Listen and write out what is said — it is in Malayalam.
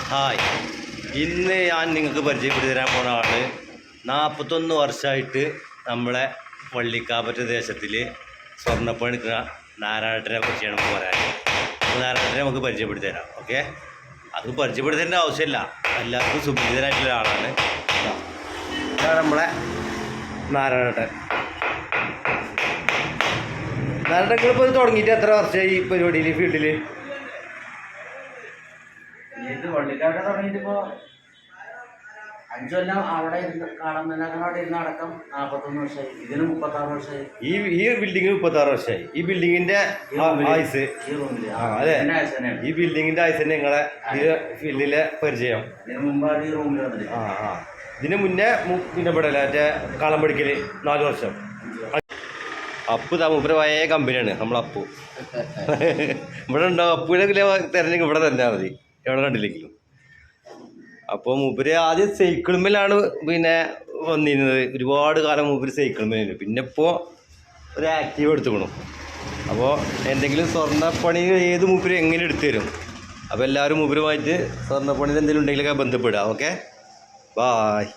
ഹായ്, ഇന്ന് ഞാൻ നിങ്ങൾക്ക് പരിചയപ്പെടുത്തി തരാൻ പോണ ആള് 41 വർഷമായിട്ട് നമ്മളെ വള്ളിക്കാപ്പറ്റ ദേശത്തിൽ സ്വർണ്ണപ്പണി എടുക്കുന്ന നാരായണേട്ടനെ കുറിച്ചാണ് നമുക്ക് പറയാൻ. നാരായണേട്ടനെ നമുക്ക് പരിചയപ്പെടുത്തി തരാം. ഓക്കെ, അത് പരിചയപ്പെടുത്തേണ്ട ആവശ്യമില്ല, എല്ലാവർക്കും സുപരിചിതനായിട്ടുള്ള ആളാണ്. ഇതാണ് നമ്മളെ നാരായണേട്ടൻ. നാരായണേട്ടൻ ഇപ്പോൾ തുടങ്ങിയിട്ട് എത്ര വർഷമായി ഈ പരിപാടിയിൽ, ഫീൽഡിൽ? ഇത് വള്ളിക്കാട് തുടങ്ങിയിട്ടിപ്പോ 5 കൊല്ലം അവിടെ ഇരുന്ന് അവിടെ ഇരുന്ന് അടക്കം 41 വർഷമായി. ഇതിന് 36 വർഷമായി. ഈ ബിൽഡിംഗ് 36 വർഷമായി. ഈ ബിൽഡിങ്ങിന്റെ ആയുസ്, അതെ, ഈ ബിൽഡിങ്ങിന്റെ ആയുസ് തന്നെ നിങ്ങളെ ഈ ഫീൽഡിലെ പരിചയം. ഇതിന് മുമ്പാണ് ഈ റൂമിൽ വന്നിട്ട്. ഇതിന് മുന്നേ പിന്നെ ഇവിടെ മറ്റേ കളം പഠിക്കല് 4 വർഷം. അപ്പു മൂപ്പര് പഴയ കമ്പനിയാണ് നമ്മളെ അപ്പു. ഇവിടെ ഉണ്ടാവും അപ്പുവിനെ തിരഞ്ഞെങ്കിൽ ഇവിടെ തന്നെ മതി, എവിടെ കണ്ടില്ലെങ്കിലും. അപ്പോൾ മൂപ്പര് ആദ്യം സൈക്കിൾമേലാണ് പിന്നെ വന്നിരുന്നത്. ഒരുപാട് കാലം മൂപ്പര് സൈക്കിൾമേലായിരുന്നു. പിന്നെ ഇപ്പോൾ ഒരു ആക്റ്റീവ് എടുത്തുക്കണം. അപ്പോൾ എന്തെങ്കിലും സ്വർണ്ണപ്പണി ഏത് മൂപ്പര് എങ്ങനെ എടുത്തു തരും. അപ്പോൾ എല്ലാവരും മൂപ്പരുമായിട്ട് സ്വർണ്ണപ്പണിയിൽ എന്തെങ്കിലും ഉണ്ടെങ്കിലൊക്കെ ബന്ധപ്പെടുക. Okay, bye.